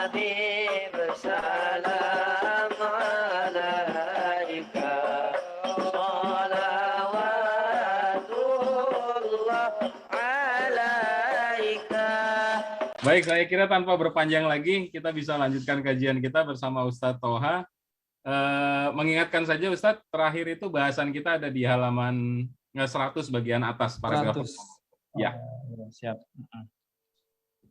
Habib salam alaika salawatullah alaika. Baik, saya kira tanpa berpanjang lagi kita bisa lanjutkan kajian kita bersama Ustadz Toha. Mengingatkan saja Ustadz, terakhir itu bahasan kita ada di halaman 100 bagian atas paragraf. 100. Ya. Ya, siap.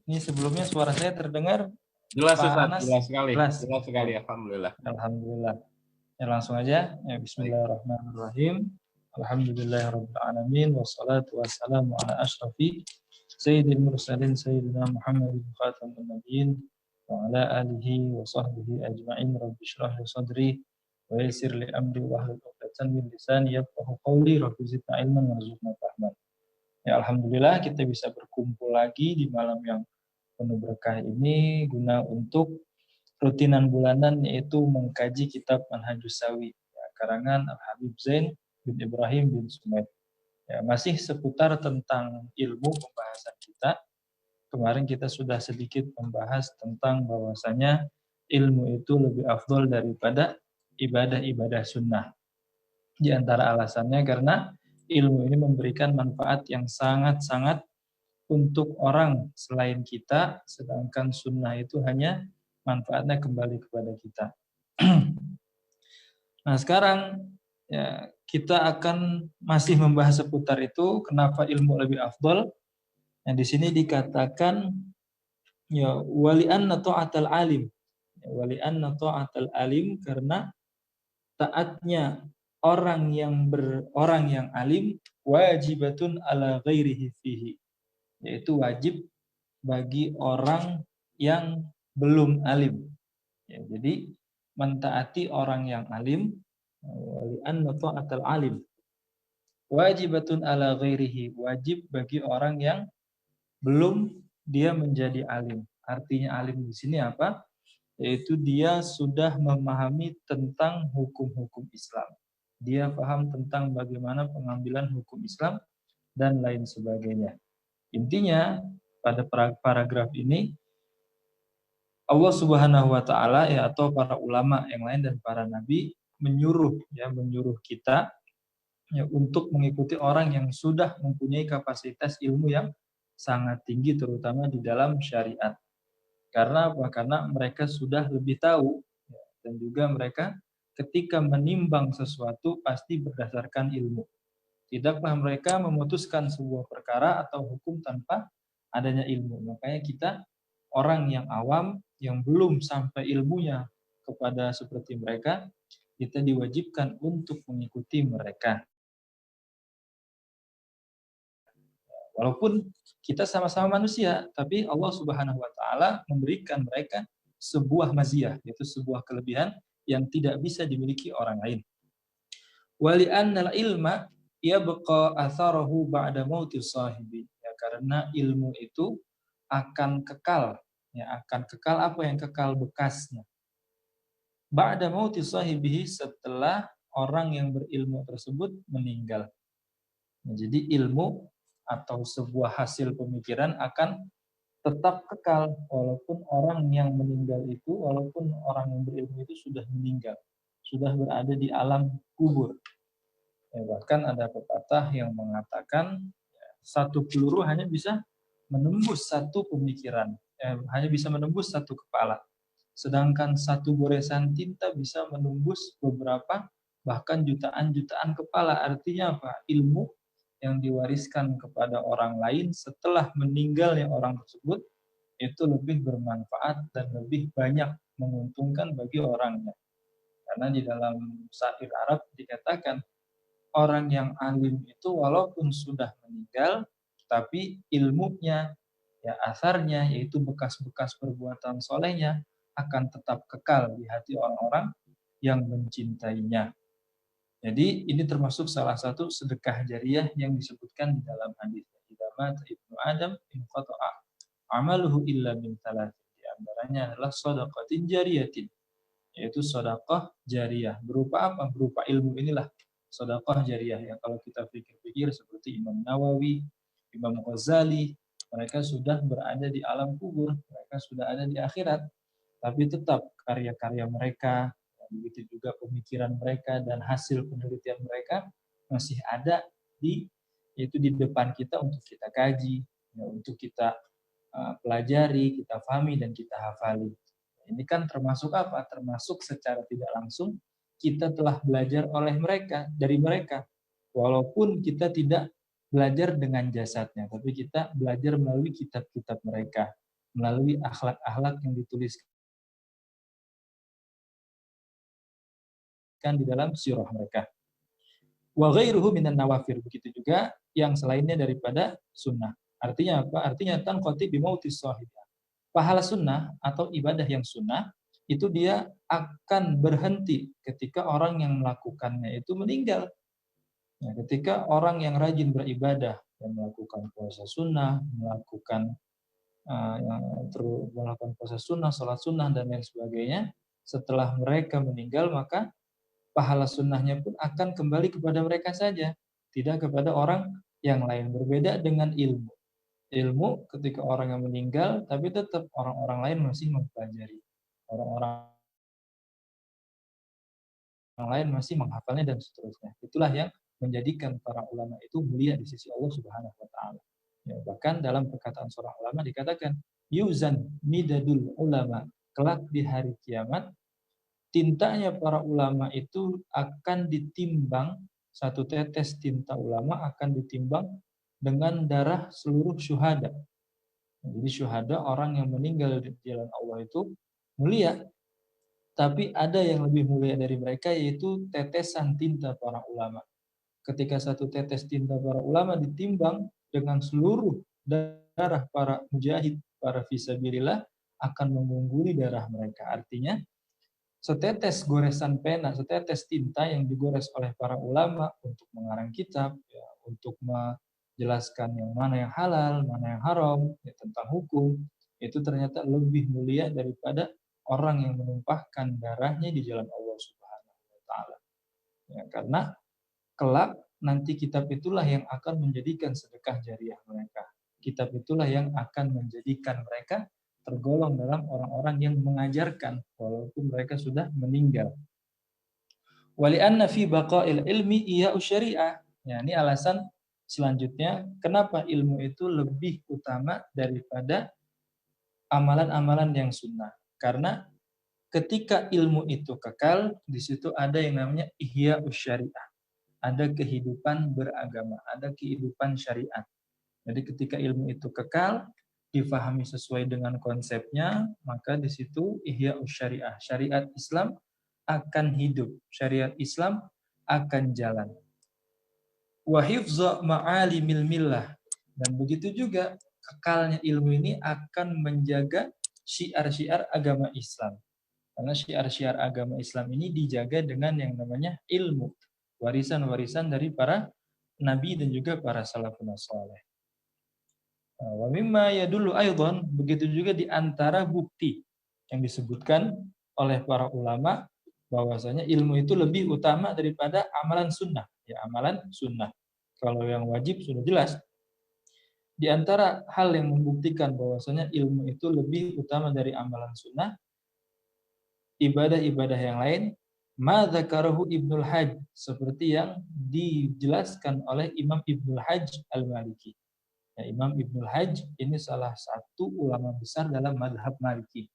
Ini sebelumnya suara saya terdengar Jelas Pak Ustadz, Anas? jelas sekali. Jelas. Jelas sekali, alhamdulillah. Alhamdulillah. Ya, langsung aja. Ya, bismillahirrahmanirrahim. Alhamdulillahirabbil alamin wassalatu wassalamu ala asyrafil sayyidil mursalin sayyidina Muhammadin khatamun nabiyyin wa ala alihi wa sahbihi ajma'in. Rabbi shrah li sadri wa yassir li amri wahlul 'uqdatam min lisani yafqahu qawli. Rabbi zidna ilman warzuqna fahman. Ya, alhamdulillah kita bisa berkumpul lagi di malam yang penuh berkah ini guna untuk rutinan bulanan, yaitu mengkaji kitab Manhajus Sawi, ya, karangan Al-Habib Zain bin Ibrahim bin Sumaid. Ya, masih seputar tentang ilmu pembahasan kita. Kemarin kita sudah sedikit membahas tentang bahwasanya ilmu itu lebih afdol daripada ibadah-ibadah sunnah. Di antara alasannya karena ilmu ini memberikan manfaat yang sangat-sangat untuk orang selain kita, sedangkan sunnah itu hanya manfaatnya kembali kepada kita. Nah, sekarang ya, kita akan masih membahas seputar itu, kenapa ilmu lebih afdol. Nah, di sini dikatakan ya wali anna ta'atal alim. Ya, wali anna ta'atal alim, karena taatnya orang yang alim wajibatun ala ghairihi fihi, yaitu wajib bagi orang yang belum alim. Ya, jadi mentaati orang yang alim, li'anna ta'atal alim wajibatun ala ghairihi, wajib bagi orang yang belum dia menjadi alim. Artinya alim di sini apa? Yaitu dia sudah memahami tentang hukum-hukum Islam. Dia paham tentang bagaimana pengambilan hukum Islam dan lain sebagainya. Intinya pada paragraf ini Allah Subhanahu wa taala ya, atau para ulama yang lain dan para nabi menyuruh kita ya untuk mengikuti orang yang sudah mempunyai kapasitas ilmu yang sangat tinggi, terutama di dalam syariat. Karena apa? Karena mereka sudah lebih tahu ya, dan juga mereka ketika menimbang sesuatu pasti berdasarkan ilmu. Tidaklah mereka memutuskan sebuah perkara atau hukum tanpa adanya ilmu. Makanya kita orang yang awam yang belum sampai ilmunya kepada seperti mereka, kita diwajibkan untuk mengikuti mereka. Walaupun kita sama-sama manusia, tapi Allah Subhanahu wa taala memberikan mereka sebuah maziyah, yaitu sebuah kelebihan yang tidak bisa dimiliki orang lain. Wali annal ilma yabqa atharahu ba'da mauti sahibi. Ya, karena ilmu itu akan kekal, ya akan kekal. Apa yang kekal? Bekasnya. Ba'da mauti sahibihi, setelah orang yang berilmu tersebut meninggal. Nah, jadi ilmu atau sebuah hasil pemikiran akan tetap kekal walaupun orang yang meninggal itu, walaupun orang yang berilmu itu sudah meninggal, sudah berada di alam kubur. Ya, bahkan ada pepatah yang mengatakan ya, satu peluru hanya bisa menembus satu pemikiran, hanya bisa menembus satu kepala. Sedangkan satu goresan tinta bisa menembus beberapa, bahkan jutaan-jutaan kepala. Artinya apa? Ilmu yang diwariskan kepada orang lain setelah meninggalnya orang tersebut itu lebih bermanfaat dan lebih banyak menguntungkan bagi orangnya. Karena di dalam syair Arab dikatakan orang yang alim itu walaupun sudah meninggal, tapi ilmunya, ya asarnya, yaitu bekas-bekas perbuatan solehnya akan tetap kekal di hati orang-orang yang mencintainya. Jadi ini termasuk salah satu sedekah jariah yang disebutkan di dalam hadis. Idza mata ibnu Adam inqata'a amaluhu illa min thalath. Di antaranya adalah shadaqatin jariyatin, yaitu sedekah jariah. Berupa apa? Berupa ilmu inilah sedekah jariah. Ya, kalau kita pikir-pikir seperti Imam Nawawi, Imam Ghazali, mereka sudah berada di alam kubur, mereka sudah ada di akhirat. tapi tetap karya-karya mereka, begitu juga pemikiran mereka dan hasil penelitian mereka masih ada di depan kita untuk kita kaji, ya, untuk kita pelajari, kita pahami dan kita hafali. Ini kan termasuk apa? Termasuk secara tidak langsung kita telah belajar oleh mereka, dari mereka. Walaupun kita tidak belajar dengan jasadnya, tapi kita belajar melalui kitab-kitab mereka, melalui akhlak-akhlak yang dituliskan di dalam sirah mereka. Wa ghairuhu minan nawafir, begitu juga yang selainnya daripada sunnah. Artinya apa? Artinya tanqati bi mautis shahib. Pahala sunnah atau ibadah yang sunnah itu dia akan berhenti ketika orang yang melakukannya itu meninggal. Ya, ketika orang yang rajin beribadah yang melakukan puasa sunnah, melakukan puasa sunnah, sholat sunnah dan lain sebagainya, setelah mereka meninggal maka pahala sunnahnya pun akan kembali kepada mereka saja, tidak kepada orang yang lain. Berbeda dengan ilmu. Ilmu ketika orang yang meninggal, tapi tetap orang-orang lain masih mempelajari. Orang-orang lain masih menghafalnya dan seterusnya. Itulah yang menjadikan para ulama itu mulia di sisi Allah Subhanahu wa taala. Ya, bahkan dalam perkataan seorang ulama dikatakan, yuzan midadul ulama, kelak di hari kiamat tintanya para ulama itu akan ditimbang, satu tetes tinta ulama akan ditimbang dengan darah seluruh syuhada. Jadi syuhada, orang yang meninggal di jalan Allah itu mulia, tapi ada yang lebih mulia dari mereka, yaitu tetesan tinta para ulama. Ketika satu tetes tinta para ulama ditimbang dengan seluruh darah para mujahid, para fisabilillah, akan mengungguli darah mereka. Artinya setetes goresan pena, setetes tinta yang digores oleh para ulama untuk mengarang kitab, ya, untuk menjelaskan yang mana yang halal, mana yang haram, ya, tentang hukum, itu ternyata lebih mulia daripada orang yang menumpahkan darahnya di jalan Allah Subhanahu wa taala. Ya, karena kelak nanti kitab itulah yang akan menjadikan sedekah jariah mereka. Kitab itulah yang akan menjadikan mereka tergolong dalam orang-orang yang mengajarkan walaupun mereka sudah meninggal. Wali'anna fi baqa'il ilmi iya syariah. Ya, ini alasan selanjutnya kenapa ilmu itu lebih utama daripada amalan-amalan yang sunnah. Karena ketika ilmu itu kekal, di situ ada yang namanya ihya syariah. Ada kehidupan beragama, ada kehidupan syariat. Jadi ketika ilmu itu kekal, difahami sesuai dengan konsepnya, maka di situ ihya syariah, syariat Islam akan hidup, syariat Islam akan jalan. Wa hifdza ma'alimil millah, dan begitu juga kekalnya ilmu ini akan menjaga syiar-syiar agama Islam. Karena syiar-syiar agama Islam ini dijaga dengan yang namanya ilmu, warisan-warisan dari para nabi dan juga para salafun saleh. Wa mimma yadullu aidan, begitu juga di antara bukti yang disebutkan oleh para ulama bahwasanya ilmu itu lebih utama daripada amalan sunnah. Ya, amalan sunnah. Kalau yang wajib sudah jelas. Di antara hal yang membuktikan bahwasanya ilmu itu lebih utama dari amalan sunnah, ibadah-ibadah yang lain, ma dzakarahu Ibnul Hajj, seperti yang dijelaskan oleh Imam Ibnul Hajj Al-Maliki. Ya, Imam Ibnul Hajj ini salah satu ulama besar dalam madhab Maliki.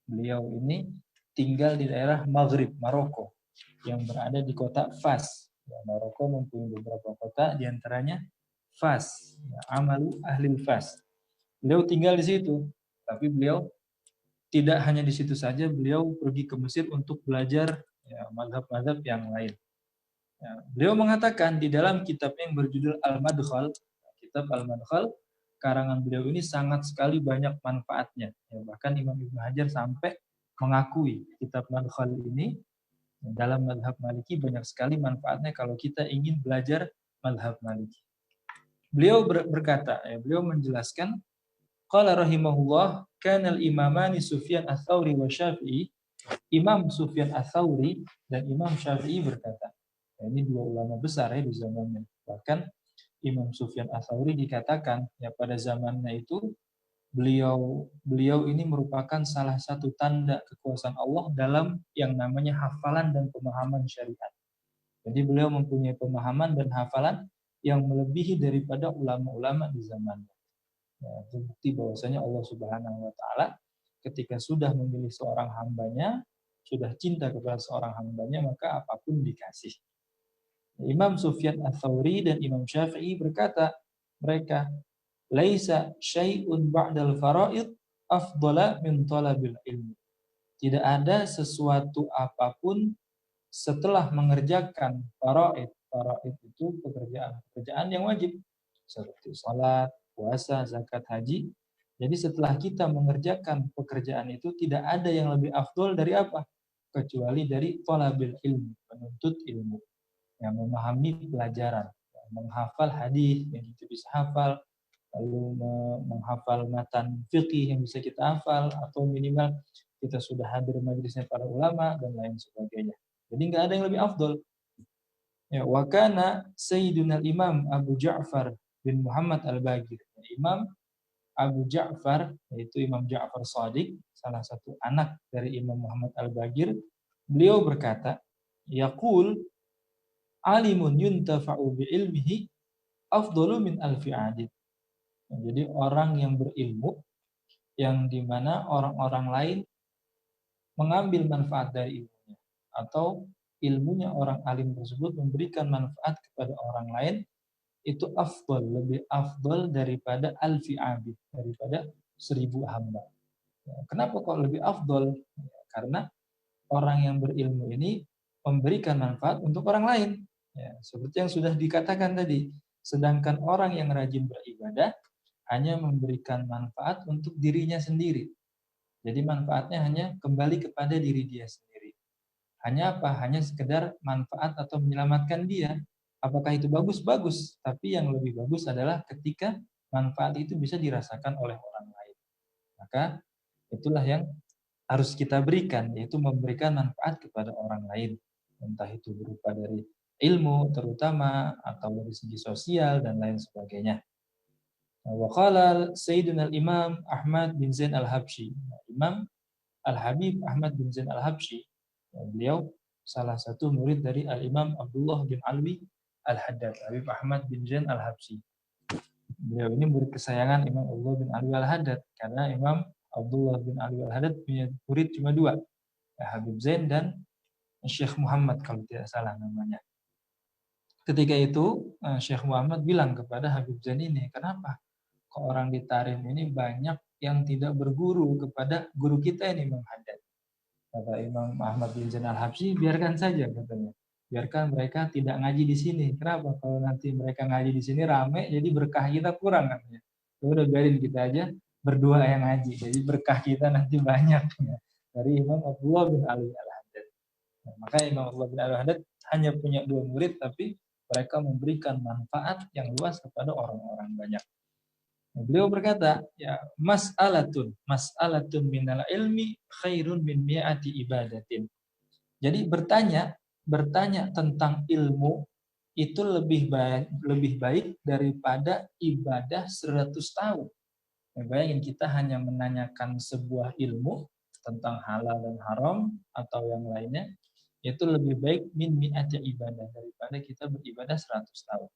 Beliau ini tinggal di daerah Maghrib, Maroko, yang berada di kota Fas. Ya, Maroko mempunyai beberapa kota, diantaranya Fas, ya, Amalu Ahlil Fas. Beliau tinggal di situ, tapi beliau tidak hanya di situ saja, beliau pergi ke Mesir untuk belajar, ya, madhab-madhab yang lain. Ya, beliau mengatakan di dalam kitab yang berjudul Al-Madkhal, kitab Al-Madkhal, karangan beliau ini sangat sekali banyak manfaatnya. Ya, bahkan Imam Ibnu Hajar sampai mengakui kitab Madkhal ini dalam madhab Maliki banyak sekali manfaatnya kalau kita ingin belajar madhab Maliki. Beliau berkata, ya, beliau menjelaskan, qala rahimahullah, kana al-imamani Sufyan ats-Tsauri wa Syafi'i. Imam Sufyan ats-Tsauri dan Imam Syafi'i berkata, ya, ini dua ulama besar ya di zamannya. Bahkan Imam Sufyan ats-Tsauri dikatakan ya pada zamannya itu beliau ini merupakan salah satu tanda kekuasaan Allah dalam yang namanya hafalan dan pemahaman syariat. Jadi beliau mempunyai pemahaman dan hafalan yang melebihi daripada ulama-ulama di zamannya. Ya, itu bukti bahwasanya Allah Subhanahu wa taala ketika sudah memilih seorang hambanya, sudah cinta kepada seorang hambanya, maka apapun dikasih. Imam Sufyan Ats-Tsauri dan Imam Syafi'i berkata, mereka laisa syai'un ba'dal faraid afdala min talabil ilmi. Tidak ada sesuatu apapun setelah mengerjakan faraid. Faraid itu pekerjaan yang wajib seperti salat, puasa, zakat, haji. Jadi setelah kita mengerjakan pekerjaan itu tidak ada yang lebih afdol dari apa? Kecuali dari talabil ilmi, menuntut ilmu, yang memahami pelajaran, menghafal hadis yang kita bisa hafal, lalu menghafal matan fikih yang bisa kita hafal, atau minimal kita sudah hadir majelisnya para ulama dan lain sebagainya. Jadi nggak ada yang lebih afdol. Ya, wa kana Sayyiduna Imam Abu Ja'far bin Muhammad Al-Baqir. Imam Abu Ja'far, yaitu Imam Ja'far Shadiq, salah satu anak dari Imam Muhammad Al-Baqir, beliau berkata, yaqul alimun yuntafa'u bi'ilmihi afdalu min alfi adid. Jadi orang yang berilmu, yang dimana orang-orang lain mengambil manfaat dari ilmunya, atau ilmunya orang alim tersebut memberikan manfaat kepada orang lain, itu afdal, lebih afdal daripada alfi abid, daripada 1000 hamba. Kenapa kok lebih afdal? Karena orang yang berilmu ini memberikan manfaat untuk orang lain. Ya, seperti yang sudah dikatakan tadi, sedangkan orang yang rajin beribadah hanya memberikan manfaat untuk dirinya sendiri. Jadi manfaatnya hanya kembali kepada diri dia sendiri. Hanya apa? Hanya sekedar manfaat atau menyelamatkan dia. Apakah itu bagus? Bagus. Tapi yang lebih bagus adalah ketika manfaat itu bisa dirasakan oleh orang lain. Maka itulah yang harus kita berikan, yaitu memberikan manfaat kepada orang lain. Entah itu berupa dari ilmu terutama, atau dari segi sosial, dan lain sebagainya. Wa qala Sayyidina Imam Ahmad bin Zain Al-Habsyi. Imam Al-Habib Ahmad bin Zain Al-Habsyi, beliau salah satu murid dari Al-Imam Abdullah bin Alwi Al-Haddad. Habib Ahmad bin Zain Al-Habsyi. Beliau ini murid kesayangan Imam Abdullah bin Alwi Al-Haddad, karena Imam Abdullah bin Alwi Al-Haddad punya murid cuma 2, Habib Zain dan Syekh Muhammad kalau tidak salah namanya. Ketika itu Syekh Muhammad bilang kepada Habib Zain ini, kenapa kok orang di Tarim ini banyak yang tidak berguru kepada guru kita ini, Imam Haddad? Kata Imam Ahmad bin Zain Al-Habsyi, biarkan saja katanya. Biarkan mereka tidak ngaji di sini. Kenapa? Kalau nanti mereka ngaji di sini rame, jadi berkah kita kurang katanya. Udah biarin kita aja berdua yang ngaji. Jadi berkah kita nanti banyak. Ya. Dari Imam Abdullah bin Alwi Al-Haddad. Nah, maka Imam Abdullah bin Alwi Al-Haddad hanya punya 2 murid, tapi mereka memberikan manfaat yang luas kepada orang-orang banyak. Beliau berkata, ya mas'alatun minal ilmi khairun min mi'ati ibadatin. Jadi bertanya tentang ilmu itu lebih baik daripada ibadah 100 tahun. Ya, bayangin kita hanya menanyakan sebuah ilmu tentang halal dan haram atau yang lainnya, itu lebih baik min mi'ati ibadah daripada kita beribadah 100 tahun.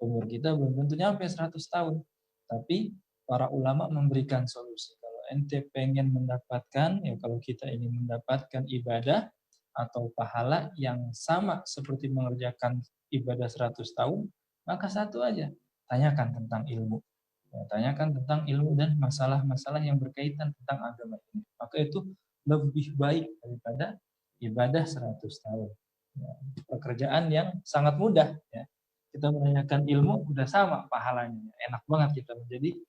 Umur kita belum tentu nyampe 100 tahun. Tapi para ulama memberikan solusi. Kalau ente pengen mendapatkan, ya kalau kita ingin mendapatkan ibadah atau pahala yang sama seperti mengerjakan ibadah 100 tahun, maka satu aja, tanyakan tentang ilmu. Ya, tanyakan tentang ilmu dan masalah-masalah yang berkaitan tentang agama ini. Maka itu lebih baik daripada ibadah 100 tahun. Ya, pekerjaan yang sangat mudah. Ya. Kita menanyakan ilmu udah sama pahalanya, enak banget kita menjadi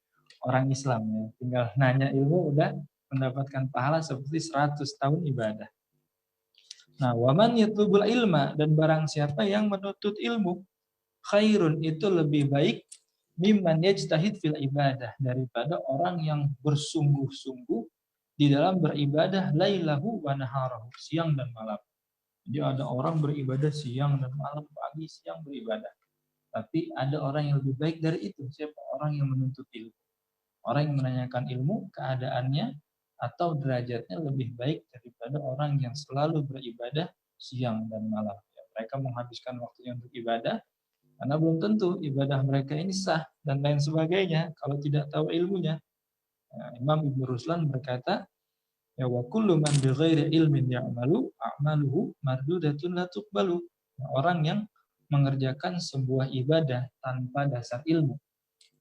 orang Islam ya. Tinggal nanya ilmu udah mendapatkan pahala seperti 100 tahun ibadah. Nah, waman yatlubul ilma, dan barang siapa yang menuntut ilmu, khairun, itu lebih baik mimman yajtahid fil ibadah, daripada orang yang bersungguh-sungguh di dalam beribadah lailahu wa naharahu, siang dan malam. Jadi ada orang beribadah siang dan malam, pagi siang beribadah. Tapi ada orang yang lebih baik dari itu. Siapa? Orang yang menuntut ilmu. Orang yang menanyakan ilmu, keadaannya atau derajatnya lebih baik daripada orang yang selalu beribadah siang dan malam. Ya, mereka menghabiskan waktunya untuk ibadah, karena belum tentu ibadah mereka ini sah dan lain sebagainya kalau tidak tahu ilmunya. Ya, Imam Ibnu Ruslan berkata, ya wa kullu man bighairi ilmin ya'malu a'maluhu mardudatun la tuqbalu. Nah, orang yang mengerjakan sebuah ibadah tanpa dasar ilmu,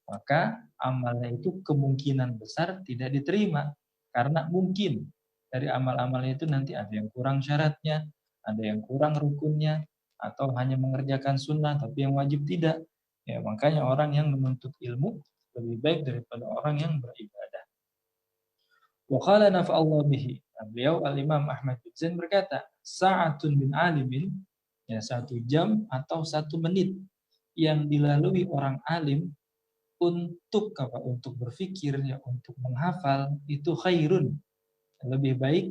maka amalnya itu kemungkinan besar tidak diterima, karena mungkin dari amal-amalnya itu nanti ada yang kurang syaratnya, ada yang kurang rukunnya, atau hanya mengerjakan sunnah tapi yang wajib tidak. Ya, makanya orang yang menuntut ilmu lebih baik daripada orang yang beribadah. Wa qala nafa'allahu bihi. Beliau Al-Imam Ahmad bin Zain berkata, sa'atun min alimin, ya 1 jam atau 1 menit yang dilalui orang alim untuk apa? Untuk berpikir, ya, untuk menghafal, itu khairun, lebih baik,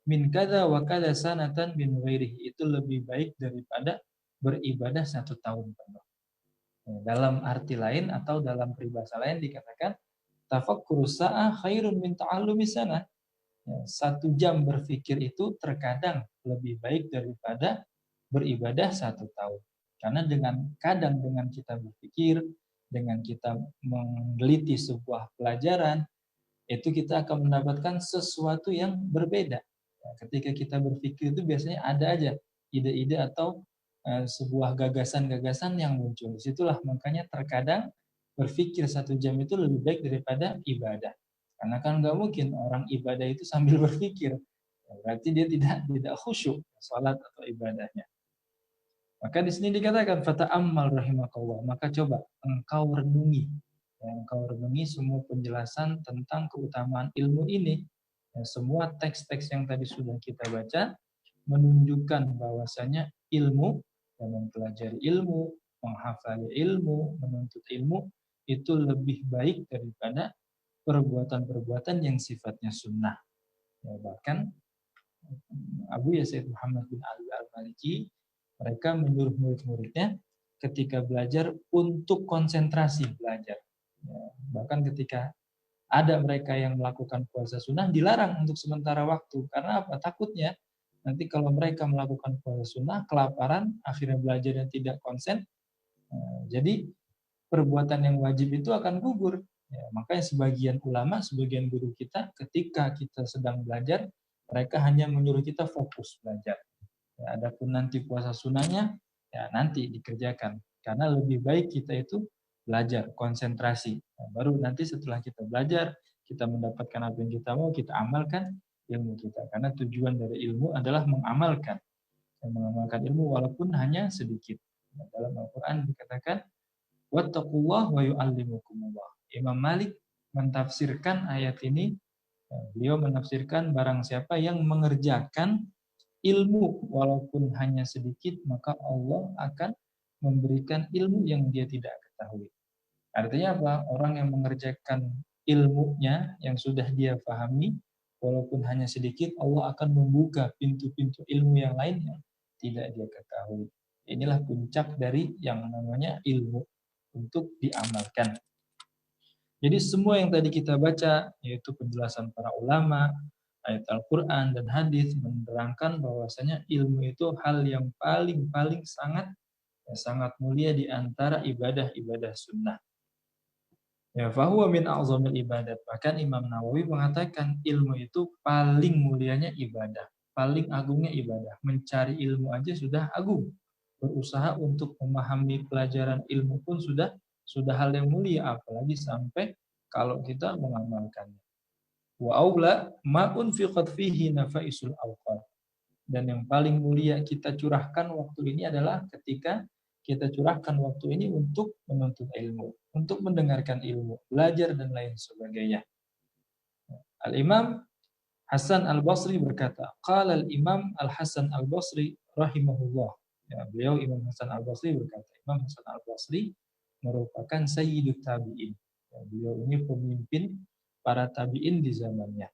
min kada wa kada sanatan min ghairihi, itu lebih baik daripada beribadah 1 tahun penuh. Ya, dalam arti lain atau dalam peribahasa lain dikatakan tafakkur sa'ah khairun min ta'allumi sana. Ya, 1 jam berpikir itu terkadang lebih baik daripada beribadah 1 tahun. Karena dengan kita berpikir, dengan kita meneliti sebuah pelajaran, itu kita akan mendapatkan sesuatu yang berbeda. Ya, ketika kita berpikir itu biasanya ada aja ide-ide atau sebuah gagasan-gagasan yang muncul. Disitulah makanya terkadang berpikir 1 jam itu lebih baik daripada ibadah. Karena kan nggak mungkin orang ibadah itu sambil berpikir. Ya, berarti dia tidak khusyuk salat atau ibadahnya. Maka di sini dikatakan fata'ammal rahimakallah, maka coba engkau renungi. Ya, engkau renungi semua penjelasan tentang keutamaan ilmu ini. Ya, semua teks-teks yang tadi sudah kita baca menunjukkan bahwasanya ilmu, dan mempelajari ilmu, menghafali ilmu, menuntut ilmu itu lebih baik daripada perbuatan-perbuatan yang sifatnya sunnah. Ya, bahkan Abu Yazid Muhammad bin Ali Al-Maliki, mereka menyuruh murid-muridnya ketika belajar untuk konsentrasi belajar. Ya, bahkan ketika ada mereka yang melakukan puasa sunnah dilarang untuk sementara waktu. Karena apa? Takutnya nanti kalau mereka melakukan puasa sunnah, kelaparan, akhirnya belajarnya tidak konsen. Jadi perbuatan yang wajib itu akan gugur. Ya, makanya sebagian ulama, sebagian guru kita, ketika kita sedang belajar, mereka hanya menyuruh kita fokus belajar. Ya, adapun nanti puasa sunnahnya, ya nanti dikerjakan. Karena lebih baik kita itu belajar, konsentrasi. Nah, baru nanti setelah kita belajar, kita mendapatkan apa yang kita mau, kita amalkan ilmu kita. Karena tujuan dari ilmu adalah mengamalkan. Dan mengamalkan ilmu walaupun hanya sedikit. Nah, dalam Al-Quran dikatakan, wattaqullah wa yu'allimukumullah. Imam Malik mentafsirkan ayat ini, beliau menafsirkan barang siapa yang mengerjakan ilmu walaupun hanya sedikit, maka Allah akan memberikan ilmu yang dia tidak ketahui. Artinya apa? Orang yang mengerjakan ilmunya yang sudah dia pahami, walaupun hanya sedikit, Allah akan membuka pintu-pintu ilmu yang lain yang tidak dia ketahui. Inilah puncak dari yang namanya ilmu untuk diamalkan. Jadi semua yang tadi kita baca, yaitu penjelasan para ulama, ayat Al-Quran dan hadis menerangkan bahwasanya ilmu itu hal yang paling sangat mulia di antara ibadah-ibadah sunnah. Ya, fahuwa min a'zamil ibadat. Bahkan Imam Nawawi mengatakan ilmu itu paling mulianya ibadah, paling agungnya ibadah. Mencari ilmu aja sudah agung. Berusaha untuk memahami pelajaran ilmu pun sudah hal yang mulia, apalagi sampai kalau kita mengamalkannya. Wa aula ma unfiqat fihi nafaisul awqat. Dan yang paling mulia kita curahkan waktu ini adalah ketika kita curahkan waktu ini untuk menuntut ilmu, untuk mendengarkan ilmu, belajar dan lain sebagainya. Al-Imam Hasan Al-Basri berkata, qala al-Imam Al-Hasan Al-Basri rahimahullah. Ya, beliau Imam Hasan Al-Basri berkata, Imam Hasan Al-Basri merupakan sayyidut tabi'in. Ya, beliau ini pemimpin para tabi'in di zamannya.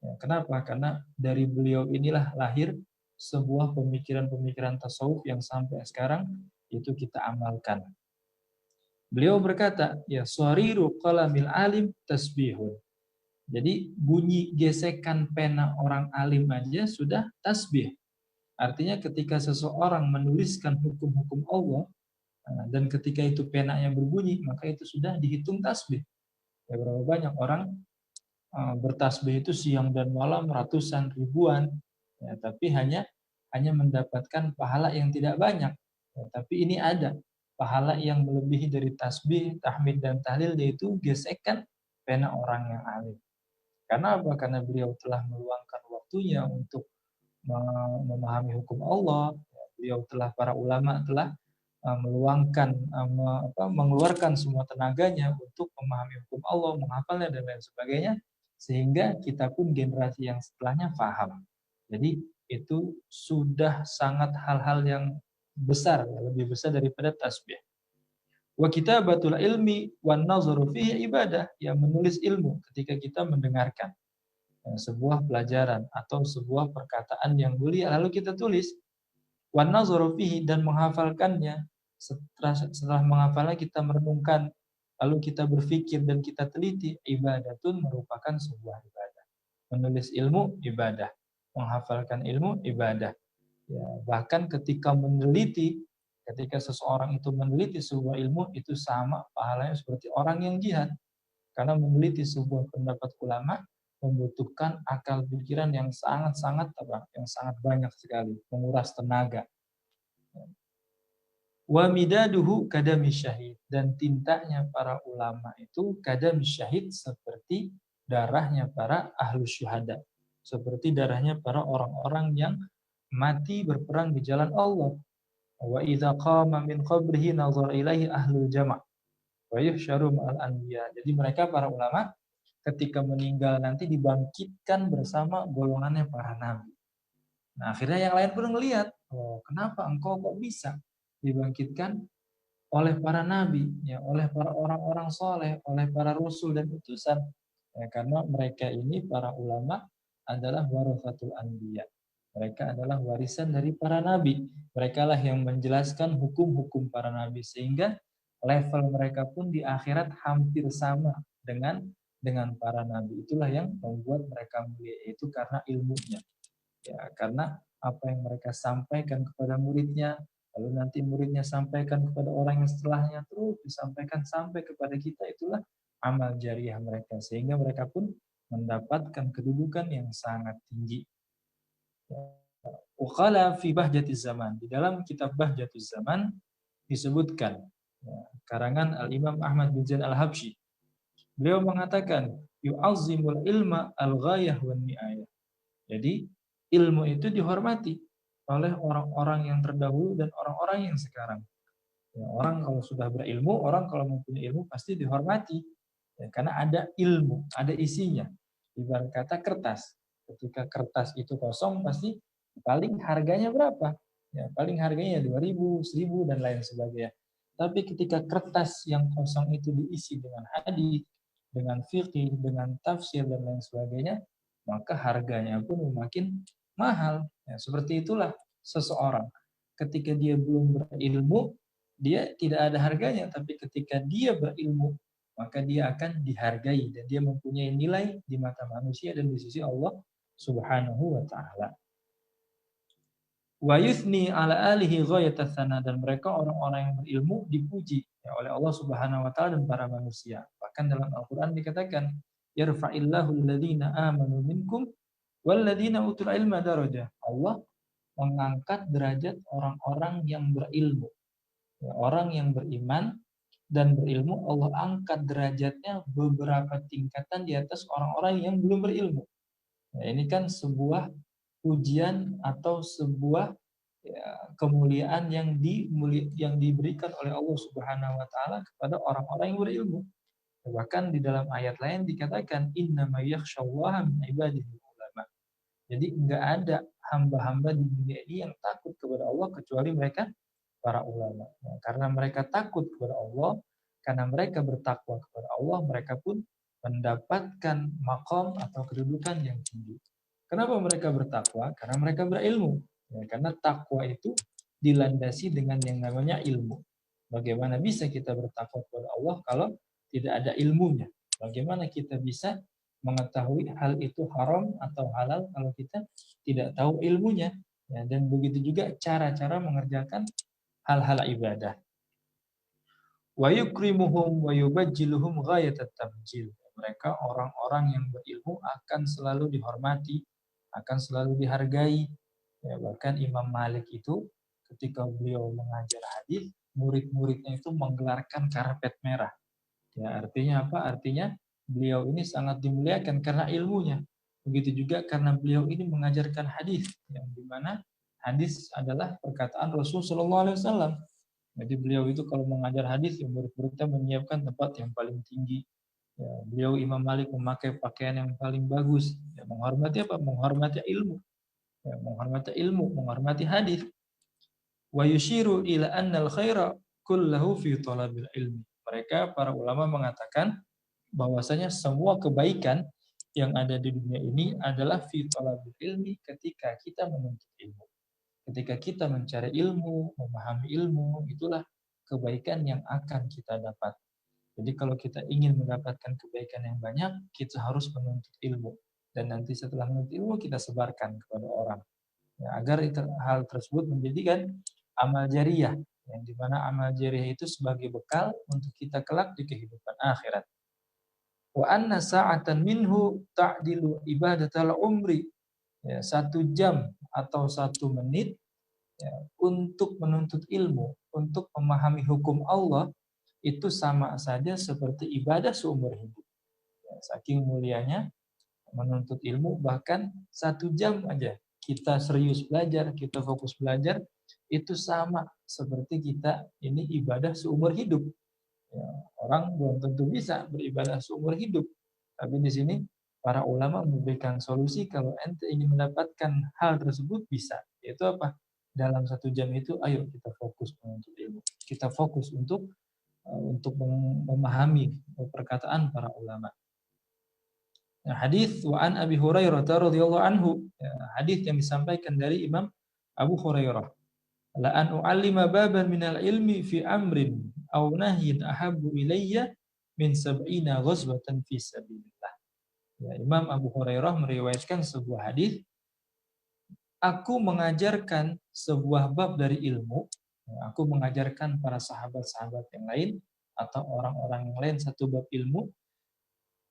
Ya, kenapa? Karena dari beliau inilah lahir sebuah pemikiran-pemikiran tasawuf yang sampai sekarang itu kita amalkan. Beliau berkata, ya sariru qalamil alim tasbihun. Jadi bunyi gesekan pena orang alim aja sudah tasbih. Artinya ketika seseorang menuliskan hukum-hukum Allah, dan ketika itu penanya berbunyi, maka itu sudah dihitung tasbih. Ya, berapa banyak orang bertasbih itu siang dan malam ratusan ribuan, ya, tapi hanya mendapatkan pahala yang tidak banyak. Ya, tapi ini ada pahala yang melebihi dari tasbih, tahmid dan tahlil, yaitu gesekan pena orang yang alim. Karena apa? Karena beliau telah meluangkan waktunya untuk memahami hukum Allah. Beliau telah, para ulama telah meluangkan, mengeluarkan semua tenaganya untuk memahami hukum Allah, menghafalnya dan lain sebagainya, sehingga kita pun generasi yang setelahnya paham. Jadi itu sudah sangat hal-hal yang besar, lebih besar daripada tasbih. Wa kitabatul ilmi wan nazaru fihi ibadah, yang menulis ilmu ketika kita mendengarkan sebuah pelajaran atau sebuah perkataan yang mulia lalu kita tulis, wan nazaru fihi, dan menghafalkannya. Setelah menghafalnya kita merenungkan, lalu kita berpikir dan kita teliti, ibadatun, merupakan sebuah ibadah. Menulis ilmu ibadah, menghafalkan ilmu ibadah. Ya, bahkan ketika meneliti, ketika seseorang itu meneliti sebuah ilmu, itu sama pahalanya seperti orang yang jihad. Karena meneliti sebuah pendapat ulama membutuhkan akal pikiran yang sangat-sangat yang sangat banyak sekali, menguras tenaga. Wa midaduhu kadami syahid, dan tintanya para ulama itu kadami syahid, seperti darahnya para ahlu syuhada, seperti darahnya para orang-orang yang mati berperang di jalan Allah. Wa idza qama min qabrihi nazar ilaihi ahlul jama' wa yuhsyaru ma'al anbiya. Jadi mereka para ulama ketika meninggal nanti dibangkitkan bersama golongannya para nabi. Nah, akhirnya yang lain pun ngelihat, oh, kenapa engkau kok bisa dibangkitkan oleh para nabi, ya, oleh para orang-orang soleh, oleh para rasul dan utusan. Ya, karena mereka ini para ulama adalah warathatul anbiya. Mereka adalah warisan dari para nabi. Mereka lah yang menjelaskan hukum-hukum para nabi, sehingga level mereka pun di akhirat hampir sama dengan para nabi. Itulah yang membuat mereka mulia, itu karena ilmunya. Ya, karena apa yang mereka sampaikan kepada muridnya, lalu nanti muridnya sampaikan kepada orang yang setelahnya, terus disampaikan sampai kepada kita, itulah amal jariah mereka, sehingga mereka pun mendapatkan kedudukan yang sangat tinggi. Uqala fi Bahjatiz Zaman, di dalam kitab Bahjatiz Zaman disebutkan, ya, karangan Al-Imam Ahmad bin Zain Al-Habsyi, beliau mengatakan yu'azzimul ilma al-ghayah wan ni'ayah. Jadi ilmu itu dihormati oleh orang-orang yang terdahulu dan orang-orang yang sekarang. Ya, orang kalau sudah berilmu, orang kalau mempunyai ilmu pasti dihormati. Ya, karena ada ilmu, ada isinya. Ibarat kata kertas. Ketika kertas itu kosong, pasti paling harganya berapa? Ya, paling harganya 2.000, 1.000, dan lain sebagainya. Tapi ketika kertas yang kosong itu diisi dengan hadis, dengan fikih, dengan tafsir, dan lain sebagainya, maka harganya pun makin mahal. Ya, seperti itulah seseorang. Ketika dia belum berilmu, dia tidak ada harganya, tapi ketika dia berilmu, maka dia akan dihargai dan dia mempunyai nilai di mata manusia dan di sisi Allah Subhanahu wa taala. Wa yuthni ala alihi ghayatatsana, dan mereka orang-orang yang berilmu dipuji ya, oleh Allah Subhanahu wa taala dan para manusia. Bahkan dalam Al-Qur'an dikatakan, yarfa'illahu alladhina amanu minkum walladzina utul ilma darajah. Allah mengangkat derajat orang-orang yang berilmu. Ya, orang yang beriman dan berilmu, Allah angkat derajatnya beberapa tingkatan di atas orang-orang yang belum berilmu. Nah, ini kan sebuah pujian atau sebuah, ya, kemuliaan yang diberikan oleh Allah Subhanahu wa taala kepada orang-orang yang berilmu. Bahkan di dalam ayat lain dikatakan innama yakhsyallaha min ibadihi ulama. Jadi enggak ada hamba-hamba di dunia ini yang takut kepada Allah kecuali mereka para ulama. Ya, karena mereka takut kepada Allah, karena mereka bertakwa kepada Allah, mereka pun mendapatkan maqam atau kedudukan yang tinggi. Kenapa mereka bertakwa? Karena mereka berilmu. Ya, karena takwa itu dilandasi dengan yang namanya ilmu. Bagaimana bisa kita bertakwa kepada Allah kalau tidak ada ilmunya? Bagaimana kita bisa mengetahui hal itu haram atau halal kalau kita tidak tahu ilmunya? Ya, dan begitu juga cara-cara mengerjakan hal-hal ibadah. Wa yukrimuhum wa yubajjiluhum ghayatat tabjil. Mereka orang-orang yang berilmu akan selalu dihormati, akan selalu dihargai. Ya, bahkan Imam Malik itu ketika beliau mengajar hadis, murid-muridnya itu menggelarkan karpet merah. Ya, artinya apa? Artinya beliau ini sangat dimuliakan karena ilmunya. Begitu juga karena beliau ini mengajarkan hadis, yang dimana hadis adalah perkataan Rasul Shallallahu Alaihi Wasallam. Jadi beliau itu kalau mengajar hadis, yang murid-muridnya menyiapkan tempat yang paling tinggi. Ya, beliau Imam Malik memakai pakaian yang paling bagus. Ya, menghormati apa? Menghormati ilmu. Ya, menghormati ilmu, menghormati hadis. Wa yushiru ila annal khaira kullahu fi talabil ilmi. Mereka para ulama mengatakan bahwasanya semua kebaikan yang ada di dunia ini adalah fi talabil ilmi, ketika kita menuntut ilmu. Ketika kita mencari ilmu, memahami ilmu, itulah kebaikan yang akan kita dapat. Jadi kalau kita ingin mendapatkan kebaikan yang banyak, kita harus menuntut ilmu. Dan nanti setelah menuntut ilmu, kita sebarkan kepada orang. Ya, agar hal tersebut menjadikan amal jariyah. Yang dimana amal jariyah itu sebagai bekal untuk kita kelak di kehidupan akhirat. Wa anna sa'atan minhu ta'dilu ibadatal umri. Ya, 1 jam atau 1 menit ya, untuk menuntut ilmu, untuk memahami hukum Allah, itu sama saja seperti ibadah seumur hidup. Ya, saking mulianya menuntut ilmu, bahkan 1 jam aja kita serius belajar, kita fokus belajar, itu sama seperti kita ini ibadah seumur hidup. Ya, orang belum tentu bisa beribadah seumur hidup, tapi di sini para ulama memberikan solusi kalau ente ingin mendapatkan hal tersebut bisa. Yaitu apa? Dalam 1 jam itu, ayo kita fokus menuntut ilmu. Kita fokus untuk memahami perkataan para ulama. Nah, hadis wa an Abi Hurairah radhiyallahu anhu, ya, hadis yang disampaikan dari Imam Abu Hurairah. La an u'allima baban minal ilmi fi amrin aw nahyin ahabbu ilayya min sab'ina ghazwatan fi sabilillah. Ya, Imam Abu Hurairah meriwayatkan sebuah hadis, aku mengajarkan sebuah bab dari ilmu, ya, aku mengajarkan para sahabat-sahabat yang lain atau orang-orang yang lain satu bab ilmu,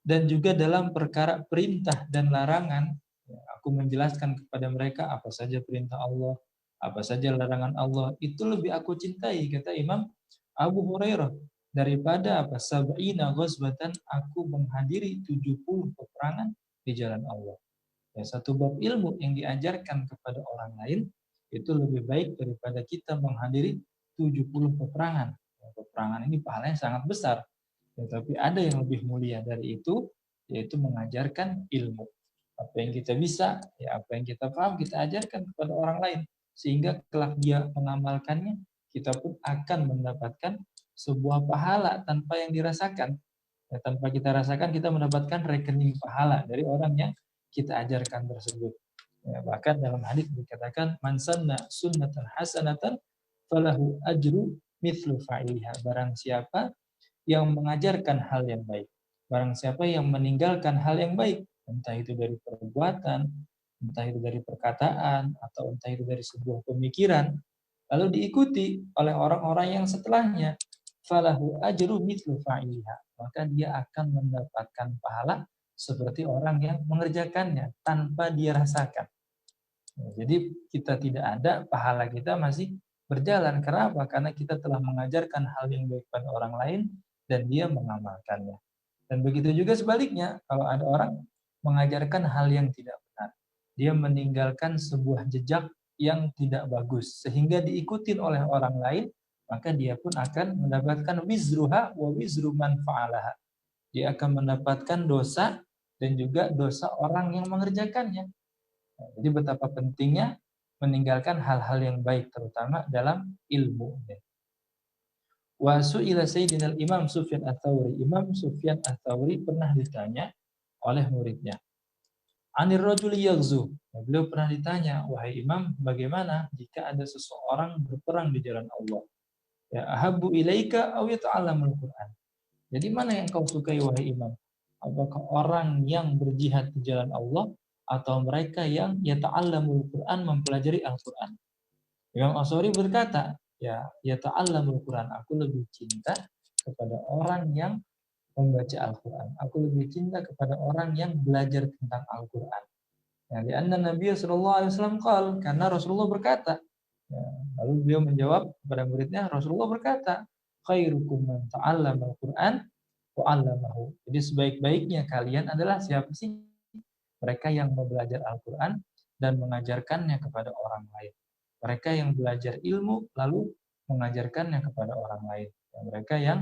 dan juga dalam perkara perintah dan larangan, ya, aku menjelaskan kepada mereka apa saja perintah Allah, apa saja larangan Allah, itu lebih aku cintai, kata Imam Abu Hurairah, daripada apa? Sab'ina ghazwatan, aku menghadiri 70 peperangan di jalan Allah. Ya, satu bab ilmu yang diajarkan kepada orang lain itu lebih baik daripada kita menghadiri 70 peperangan. Ya, peperangan ini pahalanya sangat besar. Ya, tapi ada yang lebih mulia dari itu, yaitu mengajarkan ilmu. Apa yang kita bisa, ya apa yang kita paham, kita ajarkan kepada orang lain. Sehingga kelak dia mengamalkannya, kita pun akan mendapatkan sebuah pahala tanpa yang dirasakan. Ya, tanpa kita rasakan, kita mendapatkan rekening pahala dari orang yang kita ajarkan tersebut. Ya, bahkan dalam hadis dikatakan, man sanna sunnatan hasanatan falahu ajru mithlu fa'iliha. Barang siapa yang mengajarkan hal yang baik. Barang siapa yang meninggalkan hal yang baik, entah itu dari perbuatan, entah itu dari perkataan, atau entah itu dari sebuah pemikiran, lalu diikuti oleh orang-orang yang setelahnya, falahu ajru mithlu fa'iliha, maka dia akan mendapatkan pahala seperti orang yang mengerjakannya tanpa dia rasakan. Jadi kita tidak ada, pahala kita masih berjalan. Kenapa? Karena kita telah mengajarkan hal yang baik pada orang lain dan dia mengamalkannya. Dan begitu juga sebaliknya, kalau ada orang mengajarkan hal yang tidak benar, dia meninggalkan sebuah jejak yang tidak bagus sehingga diikutin oleh orang lain, maka dia pun akan mendapatkan wizruha wa wizru man fa'alaha. Dia akan mendapatkan dosa dan juga dosa orang yang mengerjakannya. Jadi betapa pentingnya meninggalkan hal-hal yang baik, terutama dalam ilmu. Wa su'ila Sayyidina Imam Sufyan Ats-Tsauri. Imam Sufyan Ats-Tsauri pernah ditanya oleh muridnya, Anir rajuli yaghzu. Beliau pernah ditanya, wahai Imam, bagaimana jika ada seseorang berperang di jalan Allah? Ya, ahabbu ilaika aw yata'allamul Qur'an. Jadi mana yang kau sukai wahai imam? Apakah orang yang berjihad di jalan Allah atau mereka yang yata'allamul Qur'an, mempelajari Al-Qur'an? Imam Ash-Sh'ari berkata, ya yata'allamul Qur'an, aku lebih cinta kepada orang yang membaca Al-Qur'an. Aku lebih cinta kepada orang yang belajar tentang Al-Qur'an. Ya, lianna Nabi sallallahu alaihi wasallam qala, karena Rasulullah berkata. Ya, lalu beliau menjawab kepada muridnya, Rasulullah berkata, khairukum man ta'allama al-Qur'an wa 'allamahu. Jadi sebaik-baiknya kalian adalah siapa sih? Mereka yang belajar Al-Qur'an dan mengajarkannya kepada orang lain. Mereka yang belajar ilmu lalu mengajarkannya kepada orang lain. Ya, mereka yang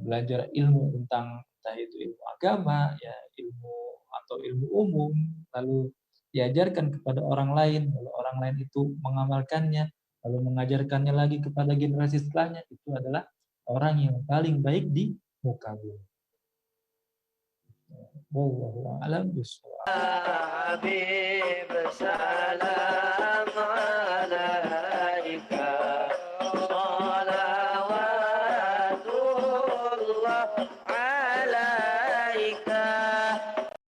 belajar ilmu tentang entah itu ilmu agama, ya ilmu atau ilmu umum, lalu diajarkan kepada orang lain, lalu orang lain itu mengamalkannya, lalu mengajarkannya lagi kepada generasi setelahnya, itu adalah orang yang paling baik di muka bumi. Wallahu a'lam bishawab.